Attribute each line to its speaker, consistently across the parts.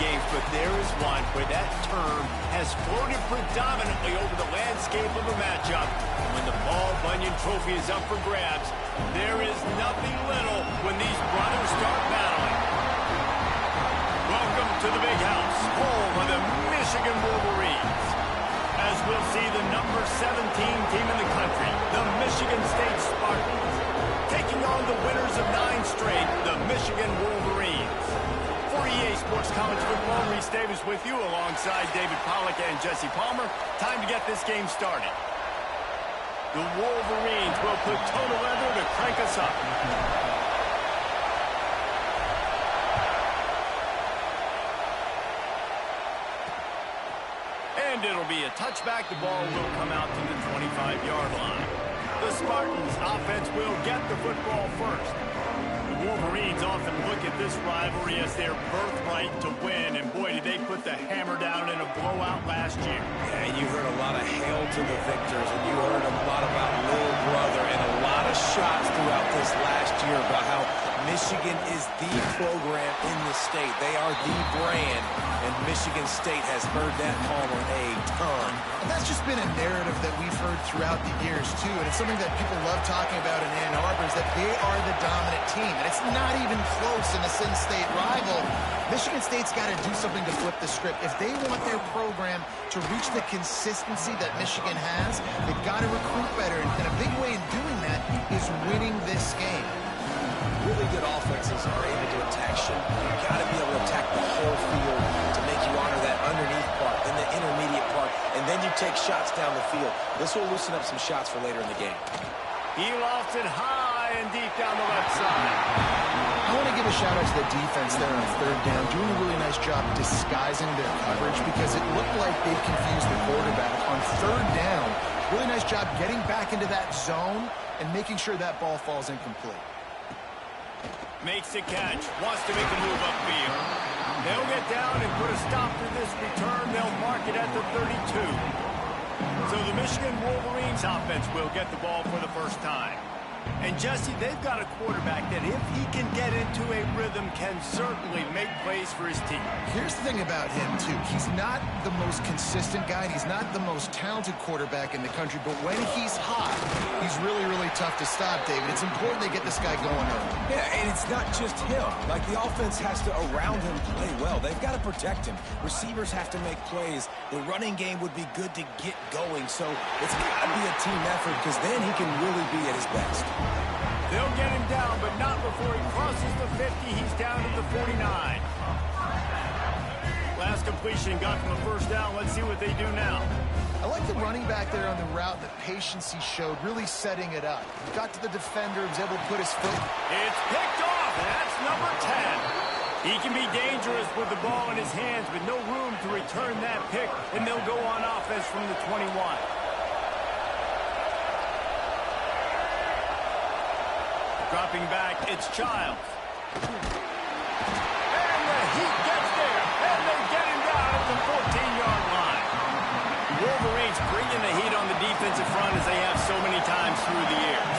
Speaker 1: games, but there is one where that term has floated predominantly over the landscape of a matchup. And when the Paul Bunyan Trophy is up for grabs, there is nothing little when these brothers start battling. Welcome to the Big House, home of the Michigan Wolverines. As we'll see the number 17 team in the country, the Michigan State Spartans, taking on the winners of 9 straight, the Michigan Wolverines. For EA Sports College Football, Reese Davis with you alongside David Pollack and Jesse Palmer. Time to get this game started. The Wolverines will put total leather to crank us up. And it'll be a touchback. The ball will come out to the 25-yard line. The Spartans offense will get the football first. The Wolverines often look at this rivalry as their birthright to win, and boy, did they put the hammer down in a blowout last year.
Speaker 2: Yeah, and you heard a lot of hail to the victors, and you heard a lot about little brother, and a lot of shots throughout this last year about how Michigan is the program in the state. They are the brand, and Michigan State has heard that Palmer a ton.
Speaker 3: And that's just been a narrative that we've heard throughout the years, too. And it's something that people love talking about in Ann Arbor is that they are the dominant team. And it's not even close in the Sin State rival. Michigan State's got to do something to flip the script. If they want their program to reach the consistency that Michigan has, they've got to recruit better. And a big way in doing that is winning this game.
Speaker 2: Really good offenses are able to attack shape. You've got to be able to attack the whole field to make you honor that underneath part, then the intermediate part, and then you take shots down the field. This will loosen up some shots for later in the game.
Speaker 1: He lofts it high and deep down the left side.
Speaker 3: I want to give a shout out to the defense there on 3rd down, doing a really nice job disguising their coverage because it looked like they confused the quarterback on 3rd down. Really nice job getting back into that zone and making sure that ball falls incomplete.
Speaker 1: Makes the catch, wants to make a move upfield. They'll get down and put a stop to this return. They'll mark it at the 32. So the Michigan Wolverines offense will get the ball for the first time. And Jesse, they've got a quarterback that if he can get into a rhythm can certainly make plays for his team.
Speaker 3: Here's the thing about him, too. He's not the most consistent guy, and he's not the most talented quarterback in the country, but when he's hot, he's really, really tough to stop, David. It's important they get this guy going early.
Speaker 2: Yeah, and it's not just him. Like, the offense has to, around him, play well. They've got to protect him. Receivers have to make plays. The running game would be good to get going, so it's got to be a team effort because then he can really be at his best.
Speaker 1: They'll get him down, but not before he crosses the 50. He's down to the 49. Last completion got them a first down. Let's see what they do now.
Speaker 3: I like the running back there on the route, the patience he showed, really setting it up. He got to the defender, was able to put his foot.
Speaker 1: It's picked off, and that's number 10. He can be dangerous with the ball in his hands, but no room to return that pick, and they'll go on offense from the 21. Dropping back, it's Childs. And the heat gets there, and they get him down at the 14-yard line. Wolverines bringing the heat on the defensive front as they have so many times through the years.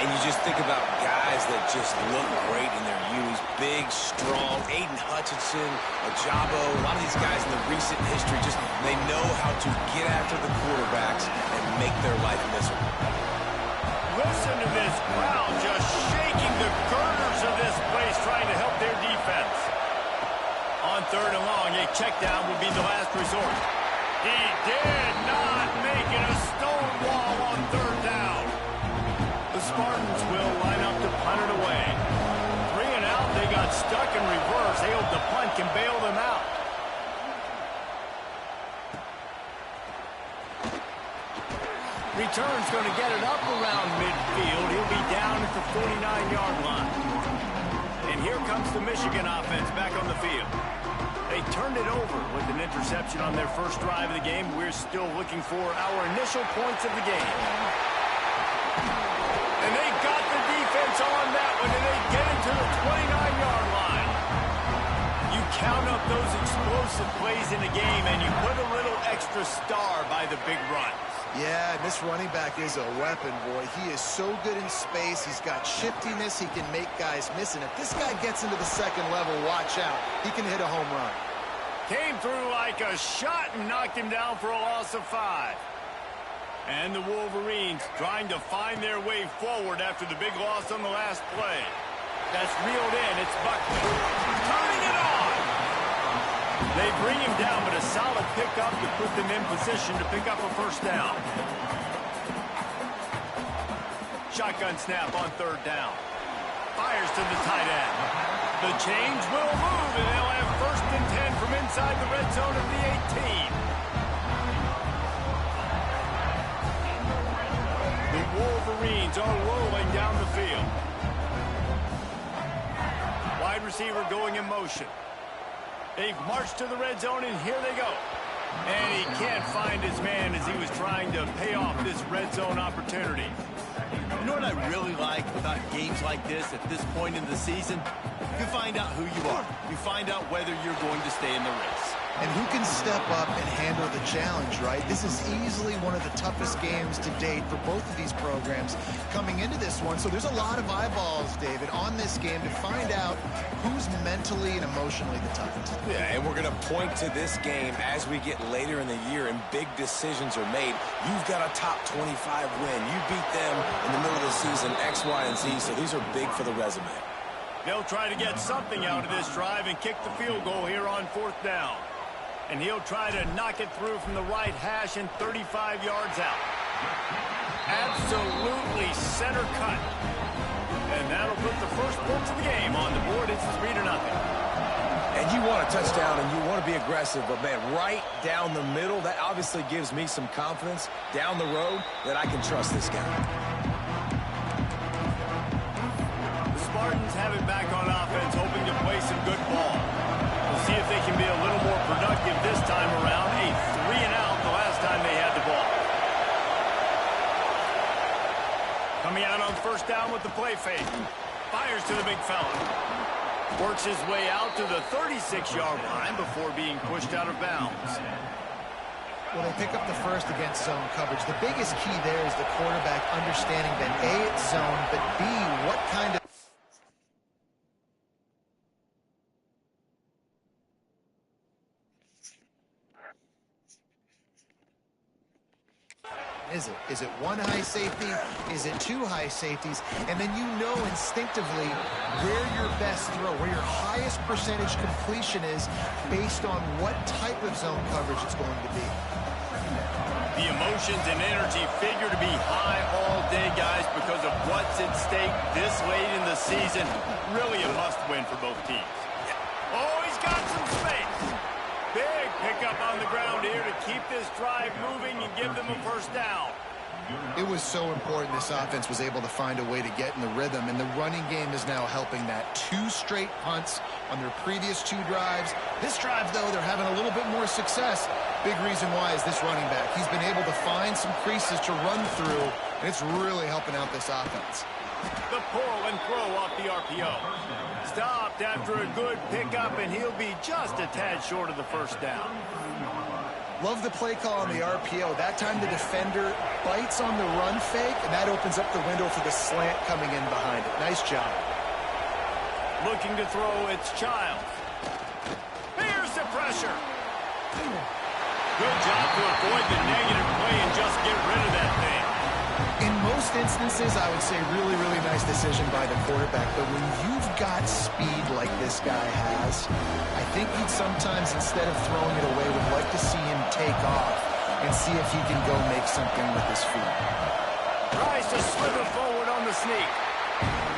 Speaker 2: And you just think about guys that just look great in their youth. Big, strong, Aiden Hutchinson, Ajabo, a lot of these guys in the recent history, just they know how to get after the quarterbacks and make their life miserable.
Speaker 1: Listen to this crowd just shaking the girders of this place trying to help their defense. On 3rd and long, a check down will be the last resort. He did not make it a stone wall on 3rd down. The Spartans will line up to punt it away. 3 and out, they got stuck in reverse. They hope the punt can bail them out. Return's going to get it up around midfield. He'll be down at the 49-yard line. And here comes the Michigan offense back on the field. They turned it over with an interception on their first drive of the game. We're still looking for our initial points of the game. And they got the defense on that one, and they get it to the 29-yard line. You count up those explosive plays in a game, and you put a little extra star by the big runs.
Speaker 3: Yeah, this running back is a weapon, boy. He is so good in space. He's got shiftiness. He can make guys miss. And if this guy gets into the second level, watch out. He can hit a home run.
Speaker 1: Came through like a shot and knocked him down for a loss of 5. And the Wolverines trying to find their way forward after the big loss on the last play. That's reeled in. It's Buckley. Turning it on. They bring him down, but a solid pickup to put them in position to pick up a first down. Shotgun snap on 3rd down. Fires to the tight end. The chains will move, and they'll have 1st and 10 from inside the red zone of the 18. The Wolverines are rolling down the field. Wide receiver going in motion. They've marched to the red zone, and here they go. And he can't find his man as he was trying to pay off this red zone opportunity.
Speaker 4: You know what I really like about games like this at this point in the season? You find out who you are. You find out whether you're going to stay in the race.
Speaker 3: And who can step up and handle the challenge, right? This is easily one of the toughest games to date for both of these programs coming into this one. So there's a lot of eyeballs, David, on this game to find out who's mentally and emotionally the toughest.
Speaker 2: Yeah, and we're going to point to this game as we get later in the year and big decisions are made. You've got a top 25 win. You beat them in the middle of the season, X, Y, and Z, so these are big for the resume.
Speaker 1: They'll try to get something out of this drive and kick the field goal here on 4th down. And he'll try to knock it through from the right hash and 35 yards out. Absolutely center cut. And that'll put the first points of the game on the board. It's 3-0.
Speaker 2: And you want a touchdown and you want to be aggressive, but man, right down the middle, that obviously gives me some confidence down the road that I can trust this guy.
Speaker 1: The Spartans have it back on offense, hoping to play some good ball. We'll see if they can be a little more productive this time around. A 3-and-out the last time they had the ball. Coming out on 1st down with the play fake. Fires to the big fella. Works his way out to the 36-yard line before being pushed out of bounds.
Speaker 3: Well, they pick up the first against zone coverage. The biggest key there is the quarterback understanding that A, it's zone, but B, what kind of is it? Is it one high safety? Is it 2 high safeties? And then you know instinctively where your best throw, where your highest percentage completion is based on what type of zone coverage it's going to be.
Speaker 1: The emotions and energy figure to be high all day, guys, because of what's at stake this late in the season. Really a must-win for both teams. Oh, he's got some space. Big pickup on the ground here to keep this drive moving and give them a first down.
Speaker 3: It was so important this offense was able to find a way to get in the rhythm, and the running game is now helping that. 2 straight punts on their previous 2 drives. This drive, though, they're having a little bit more success. Big reason why is this running back. He's been able to find some creases to run through, and it's really helping out this offense.
Speaker 1: The pull and throw off the RPO. Stopped after a good pickup, and he'll be just a tad short of the first down.
Speaker 3: Love the play call on the RPO. That time the defender bites on the run fake, and that opens up the window for the slant coming in behind it. Nice job.
Speaker 1: Looking to throw, it's Childs. Here's the pressure. Good job to avoid the negative play and just get rid of that thing.
Speaker 3: In most instances, I would say really, really nice decision by the quarterback. But when you've got speed like this guy has, I think he'd sometimes, instead of throwing it away, would like to see him take off and see if he can go make something with his feet.
Speaker 1: Tries to slither forward on the sneak.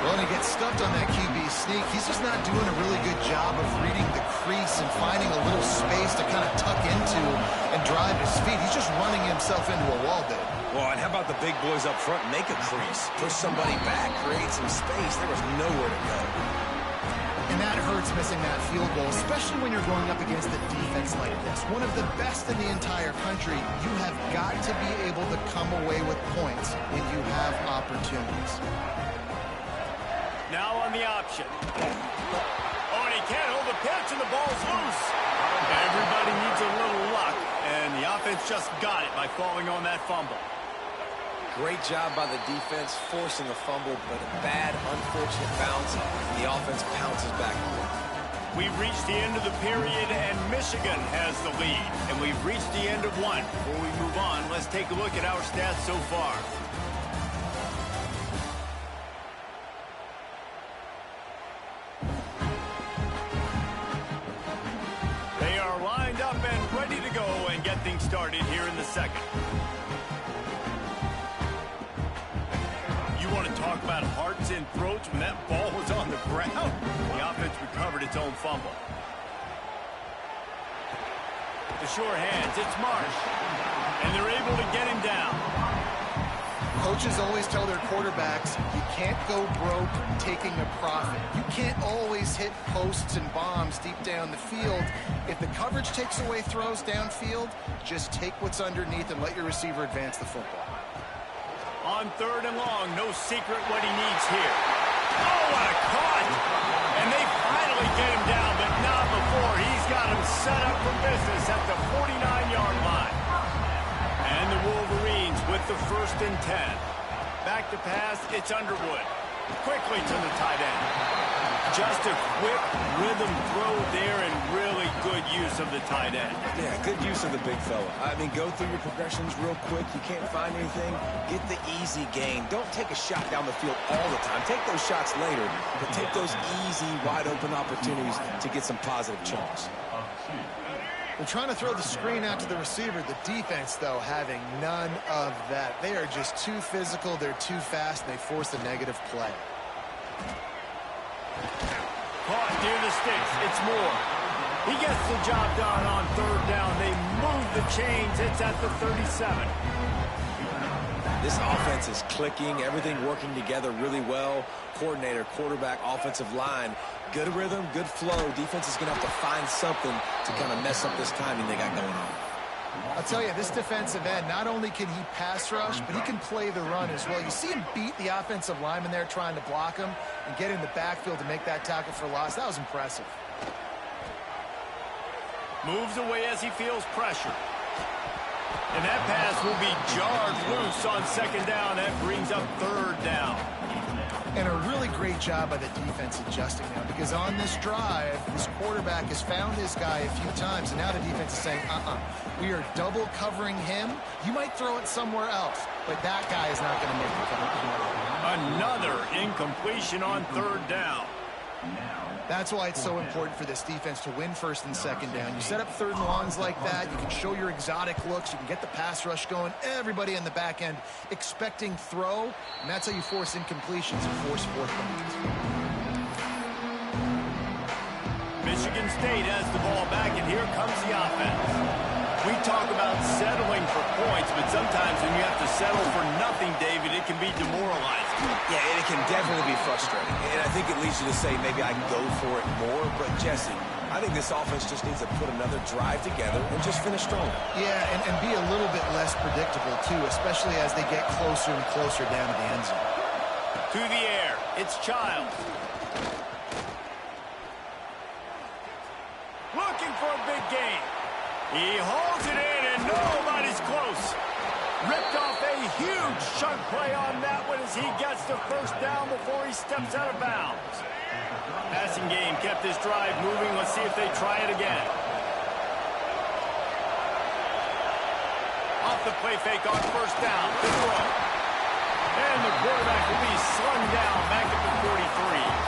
Speaker 3: Well, and he gets stuffed on that QB sneak. He's just not doing a really good job of reading the crease and finding a little space to kind of tuck into and drive his feet. He's just running himself into a wall there.
Speaker 2: Well, and how about the big boys up front? Make a crease. Push somebody back. Create some space. There was nowhere to go.
Speaker 3: And that hurts missing that field goal, especially when you're going up against a defense like this. One of the best in the entire country. You have got to be able to come away with points when you have opportunities.
Speaker 1: Now on the option. Oh, and he can't hold the pitch, and the ball's loose. Everybody needs a little luck, and the offense just got it by falling on that fumble.
Speaker 2: Great job by the defense, forcing the fumble, but a bad, unfortunate bounce, and the offense pounces back on it.
Speaker 1: We've reached the end of the period, and Michigan has the lead.
Speaker 4: And we've reached the end of one. Before we move on, let's take a look at our stats so far.
Speaker 1: They are lined up and ready to go and get things started here in the second. You want to talk about hearts and throats when that ball was on the ground? The offense recovered its own fumble. The sure hands, it's Marsh. And they're able to get him down.
Speaker 3: Coaches always tell their quarterbacks, you can't go broke taking a profit. You can't always hit posts and bombs deep down the field. If the coverage takes away throws downfield, just take what's underneath and let your receiver advance the football.
Speaker 1: On 3rd and long, no secret what he needs here. Oh, what a caught! And they finally get him down, but not before. He's got him set up for business at the 49-yard line. And the Wolverines with the 1st and 10. Back to pass, it's Underwood. Quickly to the tight end. Just a quick rhythm throw there and really good use of the tight end.
Speaker 2: Yeah, good use of the big fella. I mean, go through your progressions real quick. You can't find anything, get the easy gain. Don't take a shot down the field all the time. Take those shots later, but take those easy, wide-open opportunities to get some positive chunks.
Speaker 3: We're trying to throw the screen out to the receiver. The defense, though, having none of that. They are just too physical, they're too fast, and they force a negative play.
Speaker 1: Caught near the sticks. It's Moore. He gets the job done on 3rd down. They move the chains. It's at the 37.
Speaker 2: This offense is clicking, everything working together really well. Coordinator, quarterback, offensive line. Good rhythm, good flow. Defense is going to have to find something to kind of mess up this timing they got going on.
Speaker 3: I'll tell you, this defensive end, not only can he pass rush, but he can play the run as well. You see him beat the offensive lineman there trying to block him and get in the backfield to make that tackle for loss. That was impressive.
Speaker 1: Moves away as he feels pressure. And that pass will be jarred loose on 2nd down. That brings up 3rd down.
Speaker 3: And a really great job by the defense adjusting now, because on this drive, this quarterback has found his guy a few times, and now the defense is saying, we are double covering him. You might throw it somewhere else, but that guy is not going to make the coverage.
Speaker 1: Another incompletion on 3rd down.
Speaker 3: That's why it's so important for this defense to win 1st and 2nd down. You set up 3rd and longs like that. You can show your exotic looks. You can get the pass rush going. Everybody in the back end expecting throw, and that's how you force incompletions and force 4th downs.
Speaker 1: Michigan State has the ball back, and here comes the offense. We talk about settling for points, but sometimes when you have to settle for nothing, David, it can be demoralizing.
Speaker 2: Yeah, and it can definitely be frustrating. And I think it leads you to say maybe I can go for it more. But, Jesse, I think this offense just needs to put another drive together and just finish strong.
Speaker 3: Yeah, and be a little bit less predictable, too, especially as they get closer and closer down to the end zone.
Speaker 1: To the air, it's Childs. Looking for a big gain. He holds it in, and nobody's close. Ripped off a huge chunk play on that one as he gets the 1st down before he steps out of bounds. Passing game kept this drive moving. Let's see if they try it again. Off the play fake on 1st down. Good throw. And the quarterback will be slung down back at the 43.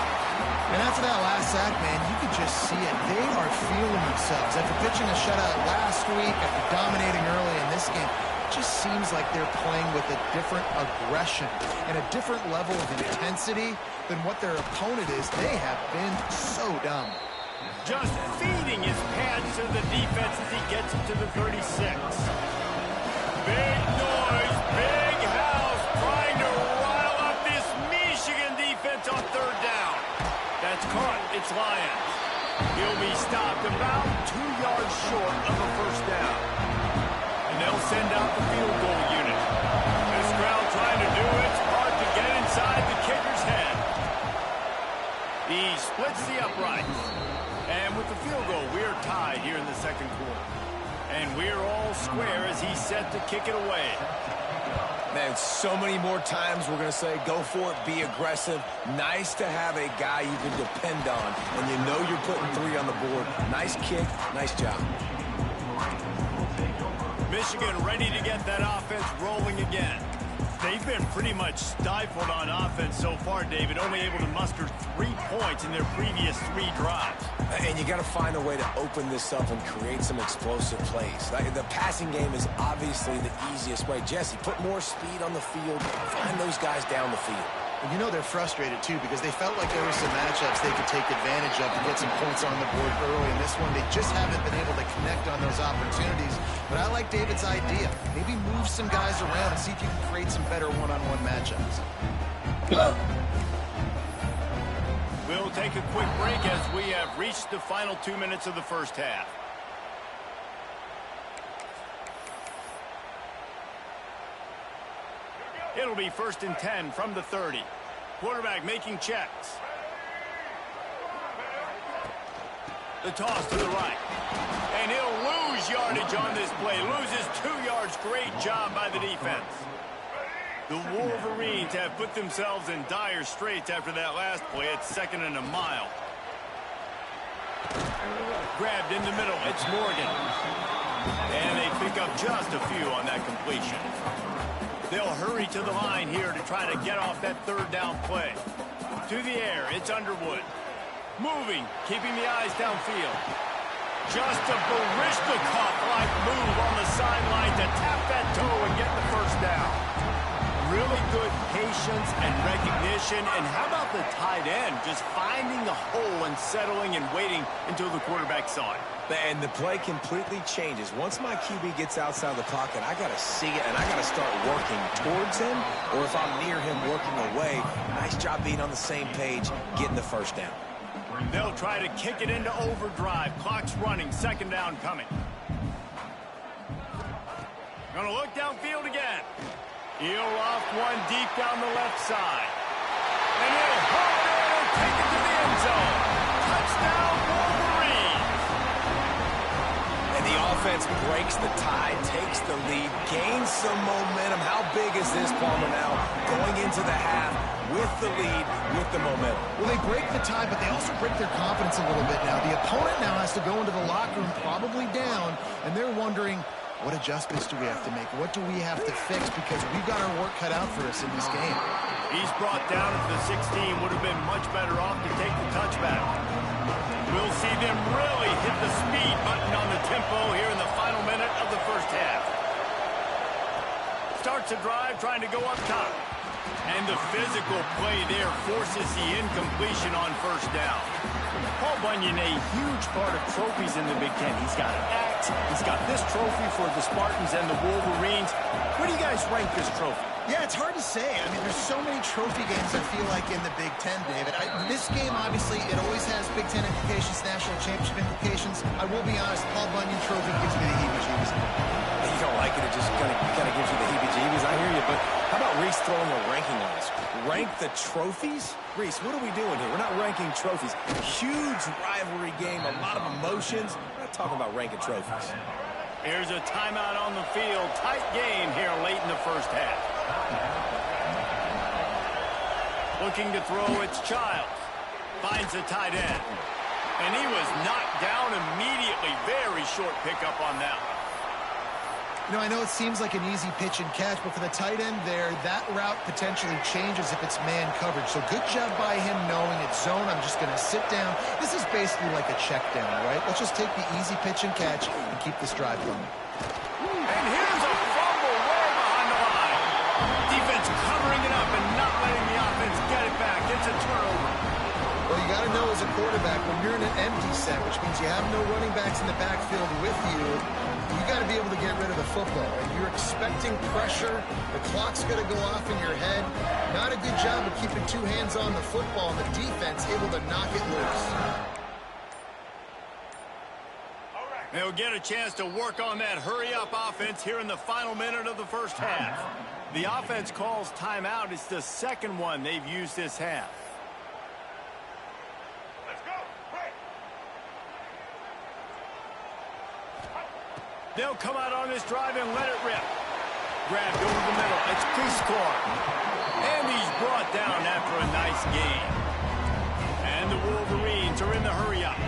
Speaker 3: And after that last sack, man, you could just see it. They are feeling themselves. After pitching a shutout last week, after dominating early in this game, it just seems like they're playing with a different aggression and a different level of intensity than what their opponent is. They have been so dominant.
Speaker 1: Just feeding his pads to the defense as he gets it to the 36. Big noise, big house, trying to rile up this Michigan defense on 3rd down. That's caught. It's Lyons. He'll be stopped about 2 yards short of a 1st down. And they'll send out the field goal unit. This crowd trying to do its part to get inside the kicker's head. He splits the uprights. And with the field goal, we're tied here in the 2nd quarter. And we're all square as he's set to kick it away.
Speaker 2: Man, so many more times we're going to say, go for it, be aggressive. Nice to have a guy you can depend on, and you know you're putting 3 on the board. Nice kick, nice job.
Speaker 1: Michigan ready to get that offense rolling again. They've been pretty much stifled on offense so far, David, only able to muster 3 points in their previous 3 drives.
Speaker 2: And you got to find a way to open this up and create some explosive plays. The passing game is obviously the easiest way. Jesse, put more speed on the field, find those guys down the field.
Speaker 3: And you know they're frustrated, too, because they felt like there were some matchups they could take advantage of to get some points on the board early. In this one, they just haven't been able to connect on those opportunities. But I like David's idea. Maybe move some guys around and see if you can create some better one-on-one matchups.
Speaker 1: We'll take a quick break as we have reached the final 2 minutes of the first half. It'll be 1st and 10 from the 30. Quarterback making checks. The toss to the right. And he'll lose yardage on this play. Loses 2 yards. Great job by the defense. The Wolverines have put themselves in dire straits after that last play. It's 2nd and a mile. Grabbed in the middle. It's Morgan. And they pick up just a few on that completion. They'll hurry to the line here to try to get off that 3rd down play. To the air, it's Underwood. Moving, keeping the eyes downfield. Just a Barishnikov-like move on the sideline to tap that toe and get the 1st down. Really good patience and recognition. And how about the tight end just finding the hole and settling and waiting until the quarterback saw it?
Speaker 2: And the play completely changes. Once my QB gets outside the pocket, I got to see it, and I got to start working towards him, or if I'm near him, working away. Nice job being on the same page, getting the 1st down.
Speaker 1: They'll try to kick it into overdrive. Clock's running. 2nd down coming. Going to look downfield again. He'll loft one deep down the left side. And he'll hold it and take it to the end zone. Touchdown, Wolverines.
Speaker 2: And the offense breaks the tie, takes the lead, gains some momentum. How big is this, Palmer, now? Going into the half with the lead, with the momentum.
Speaker 3: Well, they break the tie, but they also break their confidence a little bit now. The opponent now has to go into the locker room probably down, and they're wondering, what adjustments do we have to make? What do we have to fix? Because we've got our work cut out for us in this game.
Speaker 1: He's brought down at the 16. Would have been much better off to take the touchback. We'll see them really hit the speed button on the tempo here in the final minute of the first half. Starts a drive trying to go up top. And the physical play there forces the incompletion on 1st down. Paul Bunyan, a huge part of trophies in the Big Ten. He's got an axe. He's got this trophy for the Spartans and the Wolverines. Where do you guys rank this trophy?
Speaker 3: Yeah, it's hard to say. I mean, there's so many trophy games, I feel like, in the Big Ten, David. This game, obviously, it always has Big Ten implications, national championship implications. I will be honest, Paul Bunyan trophy gives me the heebie-jeebies.
Speaker 2: You don't like it, it just kind of gives you the heebie-jeebies. I hear you, but how about Reese throwing a ranking on us? Rank the trophies? Reese, what are we doing here? We're not ranking trophies. Huge rivalry game, a lot of emotions. We're not talking about ranking trophies.
Speaker 1: Here's a timeout on the field. Tight game here late in the first half. Looking to throw, it's Childs. Finds the tight end. And he was knocked down immediately. Very short pickup on that one.
Speaker 3: You know, I know it seems like an easy pitch and catch, but for the tight end there, that route potentially changes if it's man coverage. So good job by him knowing it's zone. I'm just going to sit down. This is basically like a check down, right? Let's just take the easy pitch and catch and keep this drive going.
Speaker 1: And here's a fumble way behind the line. Defense covering it up and not letting the offense get it back. It's a turnover.
Speaker 3: Well, you got to know as a quarterback, when you're in an empty set, which means you have no running backs in the backfield with you, you got to be able to get rid of the football. And you're expecting pressure. The clock's going to go off in your head. Not a good job of keeping 2 hands on the football, and the defense able to knock it loose.
Speaker 1: They'll get a chance to work on that hurry-up offense here in the final minute of the first half. The offense calls timeout. It's the 2nd one they've used this half. They'll come out on this drive and let it rip. Grabbed over the middle. It's Prescorn. And he's brought down after a nice gain. And the Wolverines are in the hurry-up.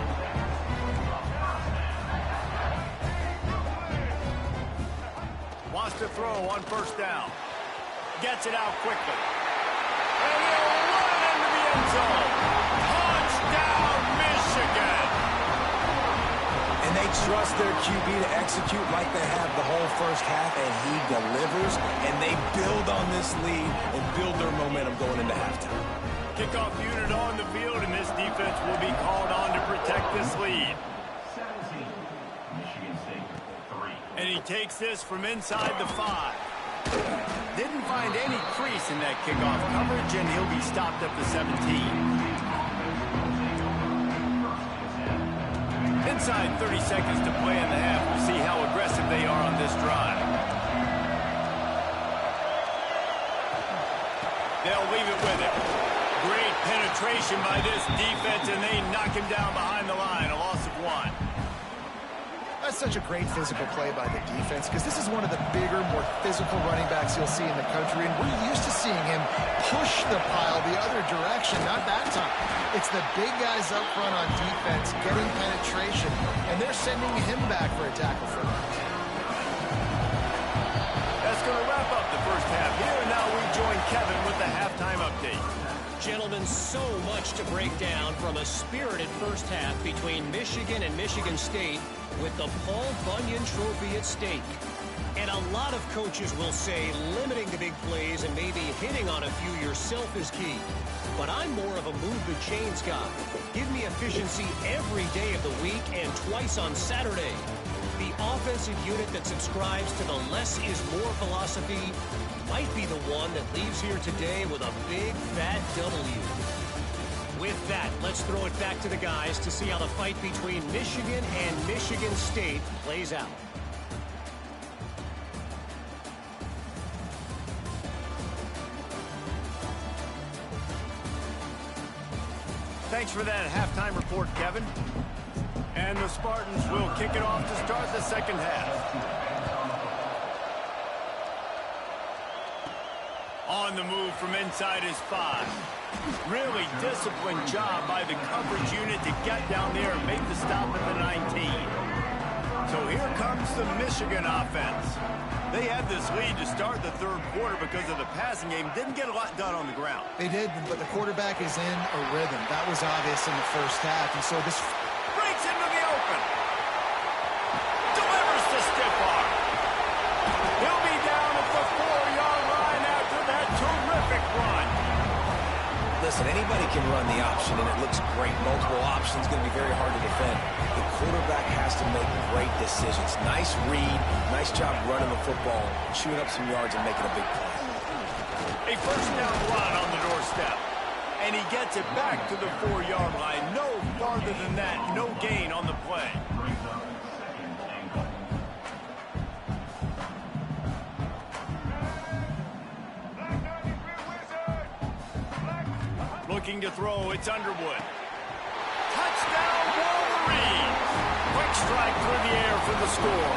Speaker 1: Wants to throw on first down. Gets it out quickly. And he'll run it into the end zone. Touchdown, Michigan!
Speaker 2: And they trust their QB to execute like they have the whole first half, and he delivers, and they build on this lead and build their momentum going into halftime.
Speaker 1: Kickoff unit on the field, and this defense will be called on to protect this lead.
Speaker 5: 17, Michigan State, 3.
Speaker 1: And he takes this from inside the 5. Didn't find any crease in that kickoff coverage, and he'll be stopped at the 17. Inside 30 seconds to play in the half. We'll see how aggressive they are on this drive. They'll leave it with him. Great penetration by this defense, and they knock him down behind the line. A loss of 1.
Speaker 3: That's such a great physical play by the defense because this is one of the bigger, more physical running backs you'll see in the country, and we're used to seeing him push the pile the other direction. Not that time. It's the big guys up front on defense getting penetration, and they're sending him back for a tackle for that.
Speaker 1: That's going to wrap up the first half here, and now we join Kevin with the halftime update.
Speaker 6: Gentlemen, so much to break down from a spirited first half between Michigan and Michigan State with the Paul Bunyan Trophy at stake. And a lot of coaches will say limiting the big plays and maybe hitting on a few yourself is key. But I'm more of a move the chains guy. Give me efficiency every day of the week and twice on Saturday. The offensive unit that subscribes to the less is more philosophy might be the one that leaves here today with a big, fat W. With that, let's throw it back to the guys to see how the fight between Michigan and Michigan State plays out.
Speaker 1: Thanks for that halftime report, Kevin. And the Spartans will kick it off to start the second half. On the move from inside his 5. Really disciplined job by the coverage unit to get down there and make the stop at the 19. So here comes the Michigan offense. They had this lead to start the third quarter because of the passing game. Didn't get a lot done on the ground.
Speaker 3: They did, but the quarterback is in a rhythm. That was obvious in the first half, and so this
Speaker 1: breaks into the open. Delivers to stiff arm. He'll be down at the 4-yard line after that terrific run.
Speaker 2: Listen, anybody can run the option, and it looks great. Multiple options, going to be very hard to defend. The quarterback has to make great decisions. Nice read, nice job running the football, chewing up some yards and making a big play.
Speaker 1: A first down run on the doorstep. And he gets it back to the 4-yard line. No farther than that, no gain on the play. Looking to throw, it's Underwood. Touchdown, Wolverines! Quick strike through the air for the score.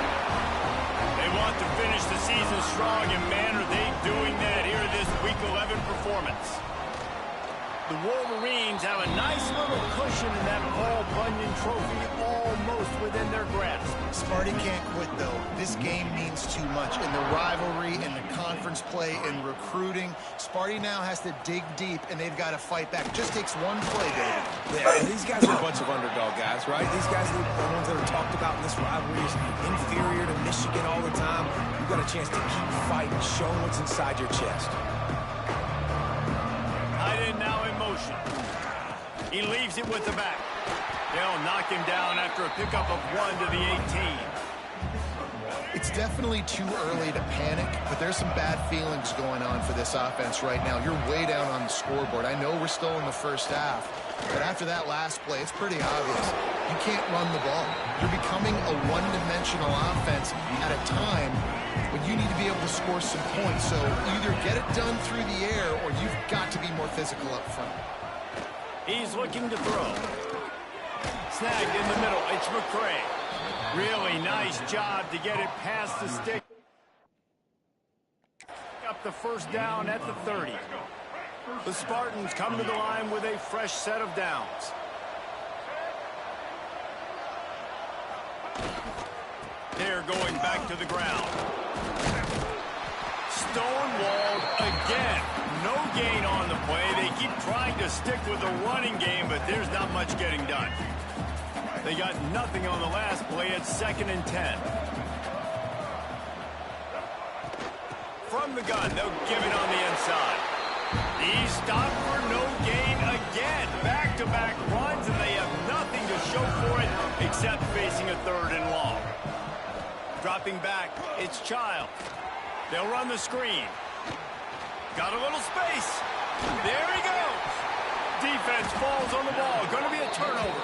Speaker 1: They want to finish the season strong, and man, are they doing that here in this Week 11 performance. The Wolverines have a nice little cushion in that Paul Bunyan Trophy almost within their grasp.
Speaker 3: Sparty can't quit, though. This game means too much. In the rivalry, in the conference play, in recruiting, Sparty now has to dig deep, and they've got to fight back. It just takes one play, David.
Speaker 2: Yeah, and these guys are a bunch of underdog guys, right? These guys are the ones that are talked about in this rivalry as inferior to Michigan all the time. You've got a chance to keep fighting, showing what's inside your chest.
Speaker 1: Now in motion. He leaves it with the back. They'll knock him down after a pickup of 1 to the 18.
Speaker 3: It's definitely too early to panic, but there's some bad feelings going on for this offense right now. You're way down on the scoreboard. I know we're still in the first half, but after that last play, it's pretty obvious. You can't run the ball. You're becoming a one-dimensional offense at a time when you need to be able to score some points. So either get it done through the air or you've got to be more physical up front.
Speaker 1: He's looking to throw. Snagged in the middle. It's McCray. Really nice job to get it past the stick. up the first down at the 30. The Spartans come to the line with a fresh set of downs. They're going back to the ground. Stonewalled again. No gain on the play. They keep trying to stick with the running game, but there's not much getting done. They got nothing on the last play at 2nd and 10. From the gun, they'll give it on the inside. He's stopped for no gain again. Back-to-back runs, and they have nothing to show for it except facing a 3rd and long. Dropping back, it's Childs. They'll run the screen. Got a little space. There he goes. Defense falls on the ball. Going to be a turnover.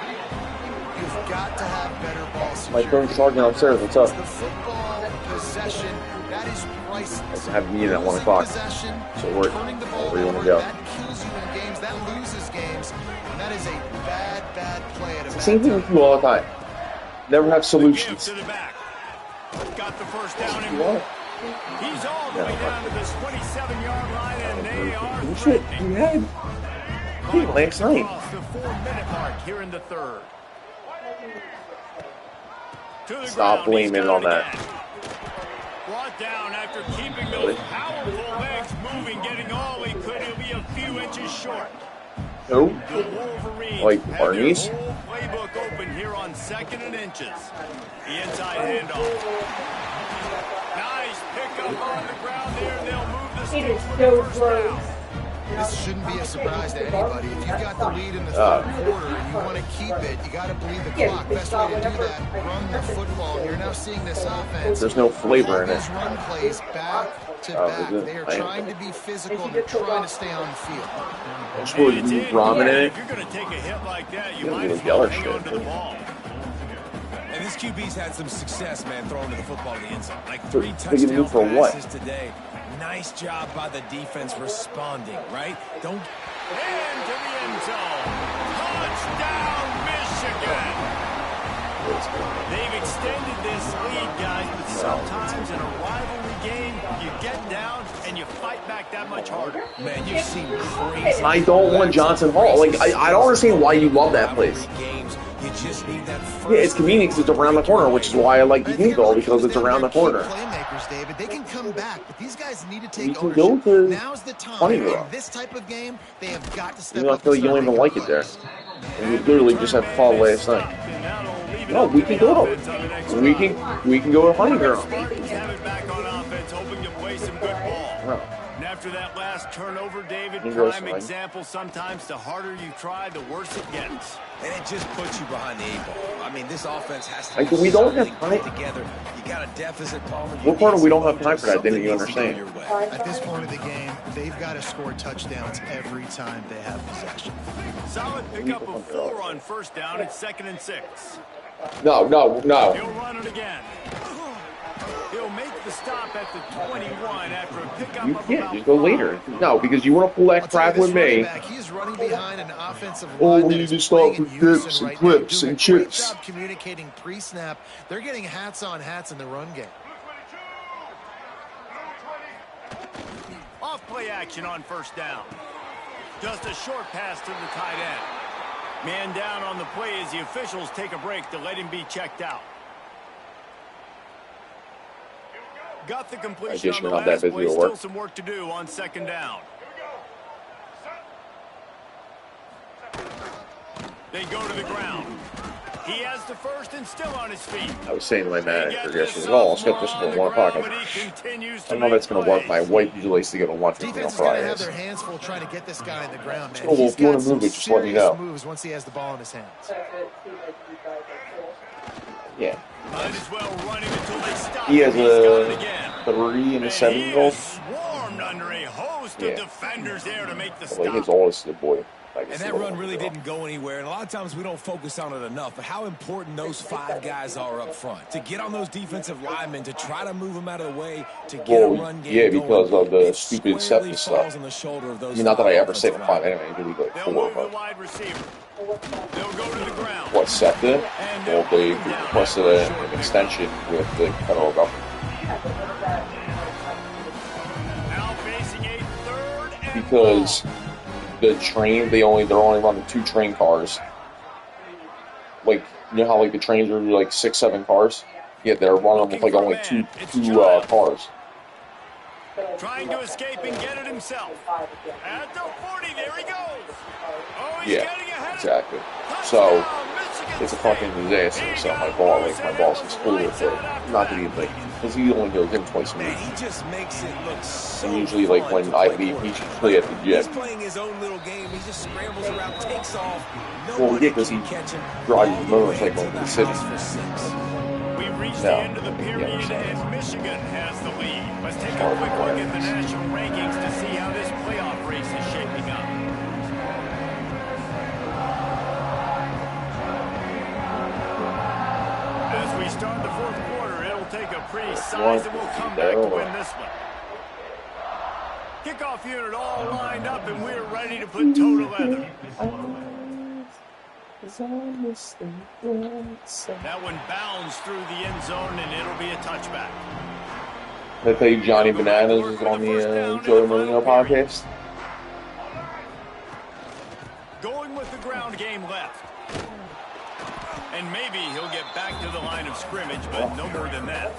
Speaker 3: You've got to have better ball
Speaker 7: My
Speaker 3: security.
Speaker 7: phone's charging downstairs. What's up?
Speaker 3: The football possession, that is priceless.
Speaker 7: I have a meeting at 1 o'clock.
Speaker 3: Possession,
Speaker 7: So where do you want to go?
Speaker 3: that kills you in games, that loses games, and that is a bad play at a bad
Speaker 7: Same thing with you all the time. Never have solutions.
Speaker 1: To the back. Got the first down and
Speaker 7: What?
Speaker 1: he's all the way down to this 27-yard line, and they are
Speaker 7: You shit.
Speaker 1: threatening.
Speaker 7: You had. Hey, last night.
Speaker 1: Across the 4-minute mark here in the 3rd. To the
Speaker 7: Stop
Speaker 1: ground, he's
Speaker 7: blaming
Speaker 1: got
Speaker 7: on
Speaker 1: it
Speaker 7: that.
Speaker 1: again. Brought down after keeping those powerful legs moving, getting all he could. He'll be a few inches short.
Speaker 7: Who?
Speaker 1: The Wolverines
Speaker 7: Like
Speaker 1: have
Speaker 7: Barney's?
Speaker 1: their whole playbook open here on 2nd and inches. The inside handoff. Nice pickup on the ground there. They'll move the sticks for the first down.
Speaker 3: This shouldn't be a surprise to anybody. If you've got the lead in the 3rd quarter and you want to keep it, you got to bleed the clock. Best way to do that, run the football. You're now seeing this offense.
Speaker 7: There's no flavor in it.
Speaker 3: These run plays back to
Speaker 7: Oh,
Speaker 3: back.
Speaker 7: is it?
Speaker 3: They are
Speaker 7: I am.
Speaker 3: trying to be physical and they're trying to stay on the field.
Speaker 7: Just put
Speaker 1: It's in.
Speaker 7: ramen in it.
Speaker 1: If you're going to take a hit like that, you
Speaker 7: You
Speaker 1: might
Speaker 7: don't
Speaker 1: as
Speaker 7: yell
Speaker 1: well
Speaker 7: at
Speaker 1: hang
Speaker 7: shit.
Speaker 1: on to the ball.
Speaker 2: And this QB's had some success, man, throwing to the football to the end zone. Like
Speaker 7: So,
Speaker 2: 3
Speaker 7: they can do
Speaker 2: touchdown
Speaker 7: for what?
Speaker 2: passes today. Nice job by the defense responding, right? Don't
Speaker 1: Into the end zone. Touchdown, Michigan. They've extended this lead, guys, but sometimes in a rivalry game, you get down and you fight back that much harder.
Speaker 2: Man, you've seen crazy.
Speaker 7: I don't want Johnson Hall. Like, I don't understand why you love that place.
Speaker 2: Games, you just need that first.
Speaker 7: Yeah, it's convenient because it's around the corner, which is why I like Evansville, because it's around the corner.
Speaker 3: Playmakers, David, they can come back, but these guys need to
Speaker 7: You
Speaker 3: take
Speaker 7: can go
Speaker 3: ownership.
Speaker 7: to
Speaker 3: Now's the time.
Speaker 7: Honeywell.
Speaker 3: In this type of game, they have got to step
Speaker 7: You know, I
Speaker 3: up.
Speaker 7: feel
Speaker 3: and
Speaker 7: like you don't
Speaker 3: start
Speaker 7: even like
Speaker 3: making
Speaker 7: it there.
Speaker 3: plays.
Speaker 7: And we literally just had fall last night. No, we can go to. We can go to Honeywell.
Speaker 1: Spartans have it back on offense, hoping to play some good ball.
Speaker 7: No.
Speaker 1: And after that last turnover, David,
Speaker 7: You go
Speaker 1: prime
Speaker 7: fine.
Speaker 1: example, sometimes the harder you try, the worse it gets.
Speaker 2: And it just puts you behind the 8 ball. I mean, this offense has to
Speaker 7: Like,
Speaker 2: be
Speaker 7: we don't have
Speaker 2: something put
Speaker 7: time.
Speaker 2: together. You got a deficit, Palmer.
Speaker 7: What part of we don't have time for that? Didn't you understand?
Speaker 3: At this point of the game, they've got to score touchdowns every time they have possession.
Speaker 1: Solid pickup of 4 on first down. It's 2nd and 6.
Speaker 7: No.
Speaker 1: He'll run it again. He'll make the stop at the 21 after a pickup
Speaker 7: You
Speaker 1: of
Speaker 7: can't.
Speaker 1: about
Speaker 7: Just go
Speaker 1: 5.
Speaker 7: later. No, because you want to pull that
Speaker 3: I'll tell you
Speaker 7: crap
Speaker 3: this
Speaker 7: with
Speaker 3: running
Speaker 7: me.
Speaker 3: back, he is running behind an offensive
Speaker 7: Oh,
Speaker 3: line
Speaker 7: we
Speaker 3: that
Speaker 7: need
Speaker 3: is
Speaker 7: to start
Speaker 3: playing
Speaker 7: with
Speaker 3: in unison
Speaker 7: dips and
Speaker 3: right now,
Speaker 7: clips
Speaker 3: doing
Speaker 7: and
Speaker 3: a great
Speaker 7: chips.
Speaker 3: job communicating pre-snap. They're getting hats on hats in the run game.
Speaker 1: Off play action on first down. Just a short pass to the tight end. Man down on the play as the officials take a break to let him be checked out. Got the completion
Speaker 7: guess
Speaker 1: on the
Speaker 7: you're not that
Speaker 1: last
Speaker 7: busy
Speaker 1: play.
Speaker 7: at
Speaker 1: Still
Speaker 7: work.
Speaker 1: some work to do on 2nd down. They go to the ground. He has the first and still on his feet.
Speaker 7: I was saying to my
Speaker 1: He
Speaker 7: manager
Speaker 1: gets
Speaker 7: yesterday,
Speaker 1: this
Speaker 7: oh, I'll skip this
Speaker 1: sophomore
Speaker 7: till
Speaker 1: on
Speaker 7: 1
Speaker 1: the
Speaker 7: o'clock.
Speaker 1: ground, but he continues
Speaker 7: I
Speaker 1: to
Speaker 7: don't know if that's
Speaker 1: make
Speaker 7: going to work. My
Speaker 1: plays.
Speaker 7: wife usually likes to get on watch with me on
Speaker 3: Defense is going to have
Speaker 7: Fridays.
Speaker 3: their hands full trying to get this guy in the ground, man.
Speaker 7: Oh, well,
Speaker 3: He's
Speaker 7: if you
Speaker 3: got
Speaker 7: wanna
Speaker 3: some
Speaker 7: move it, just let me
Speaker 3: serious
Speaker 7: know.
Speaker 3: moves once he has the ball in his hands.
Speaker 7: Yeah.
Speaker 1: Might as well run him until they stop.
Speaker 7: He has
Speaker 1: He's got it
Speaker 7: a
Speaker 1: again.
Speaker 7: 3 and a
Speaker 1: And
Speaker 7: 7-year-old.
Speaker 1: he is swarmed under a host of
Speaker 7: Yeah.
Speaker 1: defenders there to make the
Speaker 7: Like his
Speaker 1: stop.
Speaker 7: oldest is a boy. Like
Speaker 2: And that run really didn't go anywhere. And a lot of times we don't focus on it enough. But how important those 5 guys are up front. To get on those defensive linemen, to try to move them out of the way, to get a
Speaker 7: Well,
Speaker 2: run game
Speaker 7: yeah,
Speaker 2: going,
Speaker 7: because of the
Speaker 2: it
Speaker 7: stupid
Speaker 2: squarely
Speaker 7: Septa
Speaker 2: falls
Speaker 7: stuff.
Speaker 2: on the shoulder of those
Speaker 7: I mean, not that I
Speaker 2: 5
Speaker 7: ever say with
Speaker 2: offensive
Speaker 7: 5 anyway. I do like
Speaker 1: They'll
Speaker 7: 4,
Speaker 1: move the
Speaker 7: but
Speaker 1: wide receiver. They'll go to the ground.
Speaker 7: what, Septa? Well, they requested an extension with the federal government.
Speaker 1: Now
Speaker 7: because the train, they're only running 2 train cars. Like, you know how like the trains are like 6, 7 cars? Yeah, they're running with like only two cars.
Speaker 1: Trying to escape and get it himself. At the 40, there he goes. Oh, he's getting ahead.
Speaker 7: Exactly. So it's a fucking disaster. So my boss is cool with it. Not that he like, because he only goes in twice a week.
Speaker 2: He just makes it look so.
Speaker 7: And usually, like when I leave, he's usually at the gym.
Speaker 2: He's playing his own little game. He just scrambles around, takes off.
Speaker 7: Well, yeah, because he drives his motorcycle in the city.
Speaker 1: We've reached the end of the period, and Michigan has the lead. Let's take a quick look at the national rankings to see how this playoff race is shaping up. As we start the fourth quarter, it'll take a pretty sizable comeback to win this one. Kickoff unit all lined up, and we're ready to put toe to leather. That one bounds through the end zone, and it'll be a touchback.
Speaker 7: I tell you, Johnny Bananas is on the Joe Marino podcast.
Speaker 1: Going with the ground game left. And maybe he'll get back to the line of scrimmage, but no more than that.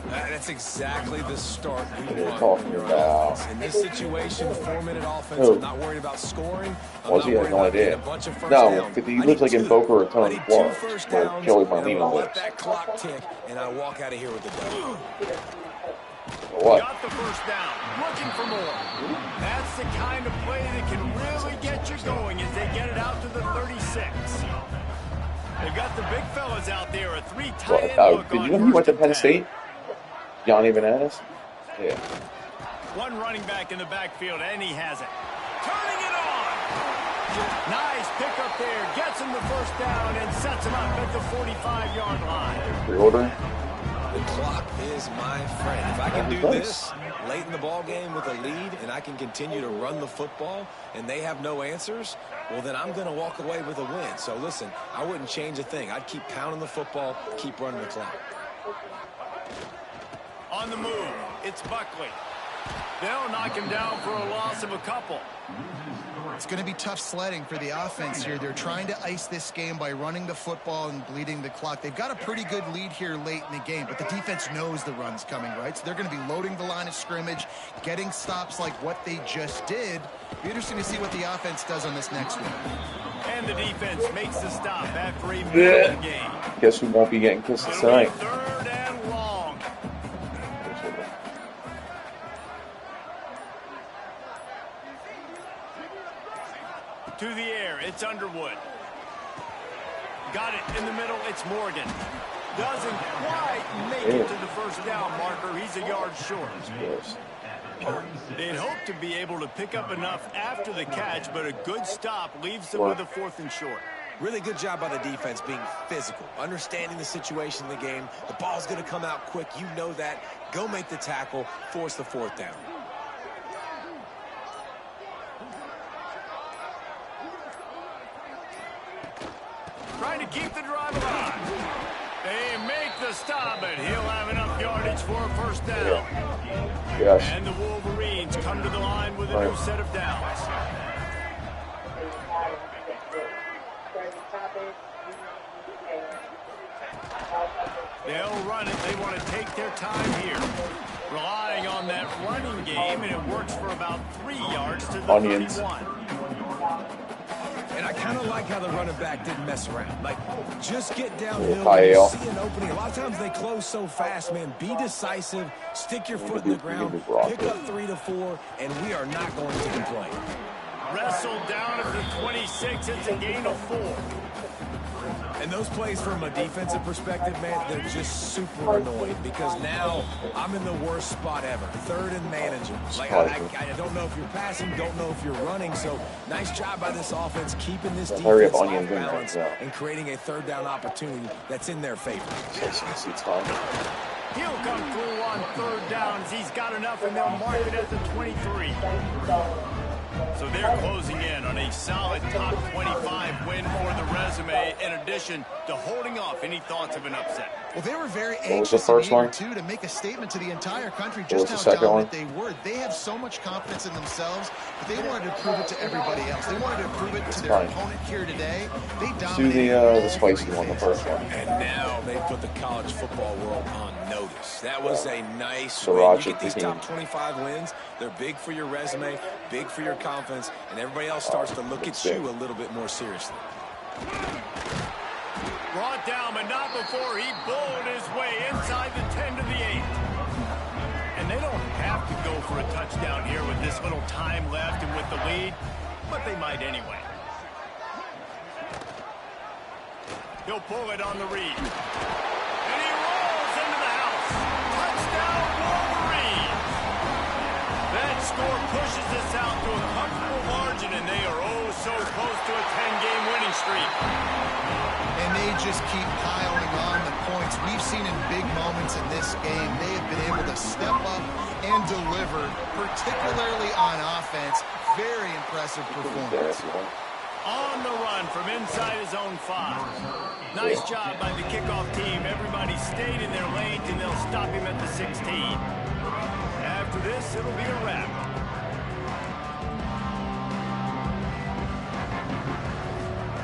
Speaker 2: That's exactly the start we want.
Speaker 7: Talking about
Speaker 2: in this situation, 4-minute offense. I'm not worried about scoring.
Speaker 7: Was he? I had no idea. No, he lives like in Boca Raton, Florida, where Joey Marino lives.
Speaker 2: Let that clock tick, and I walk out of here with the W.
Speaker 7: What?
Speaker 1: Got the first down. Looking for more. That's the kind of play that can really get you going as they get it out to the 36. They've got the big fellas out there, a 3 tight end look.
Speaker 7: Did you know he went to Penn State? Johnny Bananas? Yeah.
Speaker 1: One running back in the backfield, and he has it. Turning it on. Nice pickup there. Gets him the first down and sets him up at the 45-yard line.
Speaker 7: Pre-order?
Speaker 2: The clock is my friend. If I can do this late in the ball game with a lead and I can continue to run the football and they have no answers, well, then I'm going to walk away with a win. So, listen, I wouldn't change a thing. I'd keep pounding the football, keep running the clock.
Speaker 1: On the move, it's Buckley. They'll knock him down for a loss of a couple.
Speaker 3: It's going to be tough sledding for the offense here. They're trying to ice this game by running the football and bleeding the clock. They've got a pretty good lead here late in the game, but the defense knows the run's coming, right? So they're going to be loading the line of scrimmage, getting stops like what they just did. Be interesting to see what the offense does on this next one.
Speaker 1: And the defense makes the stop after a middle game.
Speaker 7: Guess who won't be getting kisses tonight?
Speaker 1: Third and long. To the air, it's Underwood. Got it in the middle, it's Morgan. Doesn't quite make it to the first down marker. He's a yard short.
Speaker 7: Yes.
Speaker 1: They'd hope to be able to pick up enough after the catch, but a good stop leaves them with a 4th and short.
Speaker 2: Really good job by the defense being physical, understanding the situation in the game. The ball's going to come out quick. You know that. Go make the tackle, force the 4th down.
Speaker 1: Trying to keep the drive alive. They make the stop, but he'll have enough yardage for a first down.
Speaker 7: Yes.
Speaker 1: And the Wolverines come to the line with a new set of downs. They'll run it. They want to take their time here. Relying on that running game, and it works for about 3 yards to the 31.
Speaker 2: And I kind of like how the running back didn't mess around. Like, just get downhill
Speaker 7: when you
Speaker 2: see an opening. A lot of times they close so fast, man. Be decisive. Stick your foot in the ground. Pick up 3 to 4, and we are not going to complain.
Speaker 1: Wrestled down at the 26. It's a gain of 4.
Speaker 2: And those plays from a defensive perspective, man, they're just super annoying because now I'm in the worst spot ever. 3rd and manager. Like, I don't know if you're passing, don't know if you're running. So nice job by this offense keeping this defense off balance and creating a 3rd down opportunity that's in their favor.
Speaker 1: He'll come through on 3rd downs. He's got enough, and they'll mark it at the 23.
Speaker 4: So they're closing in on a solid top 25 win for the resume, in addition to holding off any thoughts of an upset.
Speaker 3: Well, they were very
Speaker 7: What was the
Speaker 3: anxious
Speaker 7: first
Speaker 3: and eager,
Speaker 7: one?
Speaker 3: too, to make a statement to the entire country
Speaker 7: What was
Speaker 3: just
Speaker 7: the
Speaker 3: how
Speaker 7: second
Speaker 3: dominant
Speaker 7: one?
Speaker 3: they were. They have so much confidence in themselves, but they wanted to prove it to everybody else. They wanted to prove it to their
Speaker 7: fine.
Speaker 3: opponent here today. They
Speaker 7: Let's do
Speaker 3: dominated
Speaker 7: the
Speaker 3: all
Speaker 7: spicy
Speaker 3: three
Speaker 7: one, the
Speaker 3: phases.
Speaker 7: first one.
Speaker 2: And now they put the college football world on notice. That was a nice win.
Speaker 7: Sriracha
Speaker 2: You get these
Speaker 7: tahini.
Speaker 2: top 25 wins, they're big for your resume, big for your confidence, and everybody else starts to look at you a little bit more seriously.
Speaker 1: Brought down, but not before he bowled his way inside the 10 to the 8. And they don't have to go for a touchdown here with this little time left and with the lead, but they might anyway. He'll pull it on the read. And he rolls into the house. Touchdown, Wolverines! That score pushes us out to a comfortable margin, and they are oh so close to a 10-game winning streak.
Speaker 3: And they just keep piling on the points. We've seen in big moments in this game, they have been able to step up and deliver, particularly on offense. Very impressive performance.
Speaker 1: On the run from inside his own 5. Nice job by the kickoff team. Everybody stayed in their lanes, and they'll stop him at the 16. After this, it'll be a wrap.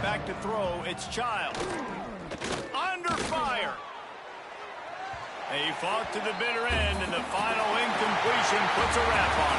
Speaker 1: Back to throw, it's Childs. Under fire. He fought to the bitter end, and the final incompletion puts a wrap on it.